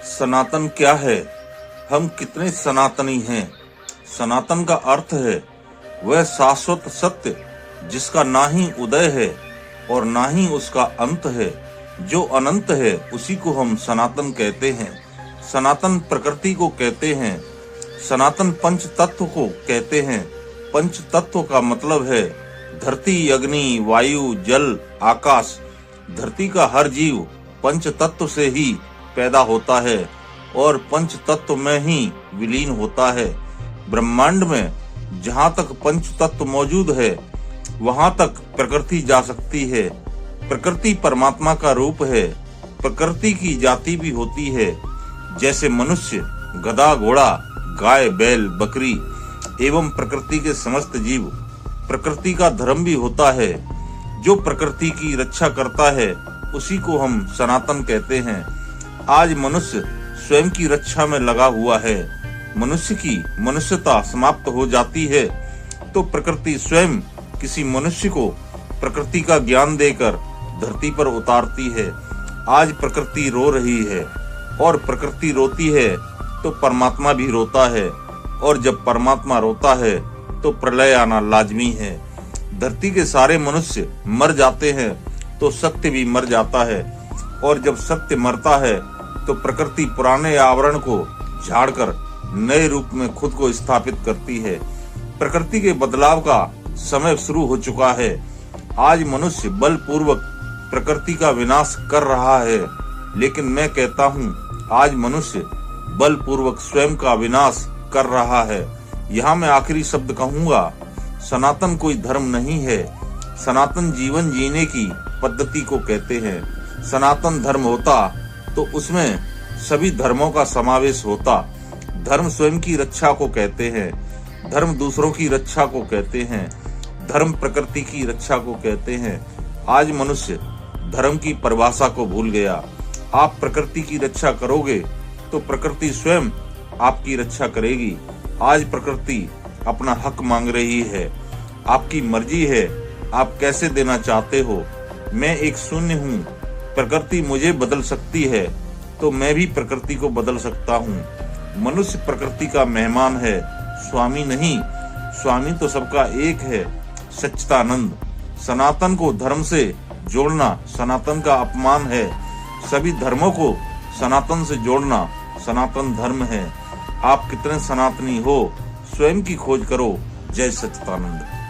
सनातन क्या है? हम कितने सनातनी हैं? सनातन का अर्थ है वह शाश्वत सत्य जिसका ना ही उदय है और ना ही उसका अंत है। जो अनंत है उसी को हम सनातन कहते हैं। सनातन प्रकृति को कहते हैं। सनातन पंच तत्व को कहते हैं। पंच तत्व का मतलब है धरती, अग्नि, वायु, जल, आकाश। धरती का हर जीव पंच तत्व से ही पैदा होता है और पंच तत्व में ही विलीन होता है। ब्रह्मांड में जहाँ तक पंच तत्व मौजूद है वहाँ तक प्रकृति जा सकती है। प्रकृति परमात्मा का रूप है। प्रकृति की जाति भी होती है, जैसे मनुष्य, गधा, घोड़ा, गाय, बैल, बकरी एवं प्रकृति के समस्त जीव। प्रकृति का धर्म भी होता है। जो प्रकृति की रक्षा करता है उसी को हम सनातन कहते हैं। आज मनुष्य स्वयं की रक्षा में लगा हुआ है। मनुष्य की मनुष्यता समाप्त हो जाती है तो प्रकृति स्वयं किसी मनुष्य को प्रकृति का ज्ञान देकर धरती पर उतारती है। आज प्रकृति रो रही है और प्रकृति रोती है तो परमात्मा भी रोता है, और जब परमात्मा रोता है तो प्रलय आना लाजमी है। धरती के सारे मनुष्य मर जाते हैं तो सत्य भी मर जाता है, और जब सत्य मरता है तो प्रकृति पुराने आवरण को झाड़कर नए रूप में खुद को स्थापित करती है। प्रकृति के बदलाव का समय शुरू हो चुका है। आज मनुष्य बलपूर्वक प्रकृति का विनाश कर रहा है, लेकिन मैं कहता हूँ आज मनुष्य बलपूर्वक स्वयं का विनाश कर रहा है। यहाँ मैं आखिरी शब्द कहूँगा, सनातन कोई धर्म नहीं है। सनातन जीवन जीने की पद्धति को कहते हैं। सनातन धर्म होता तो उसमें सभी धर्मों का समावेश होता। धर्म स्वयं की रक्षा को कहते हैं। धर्म दूसरों की रक्षा को कहते हैं। धर्म प्रकृति की रक्षा को कहते हैं। आज मनुष्य धर्म की परिभाषा को भूल गया। आप प्रकृति की रक्षा करोगे तो प्रकृति स्वयं आपकी रक्षा करेगी। आज प्रकृति अपना हक मांग रही है। आपकी मर्जी है, आप कैसे देना चाहते हो। मैं एक शून्य हूँ, प्रकृति मुझे बदल सकती है तो मैं भी प्रकृति को बदल सकता हूँ। मनुष्य प्रकृति का मेहमान है, स्वामी नहीं। स्वामी तो सबका एक है, सच्चिदानंद। सनातन को धर्म से जोड़ना सनातन का अपमान है। सभी धर्मों को सनातन से जोड़ना सनातन धर्म है। आप कितने सनातनी हो, स्वयं की खोज करो। जय सच्चिदानंद।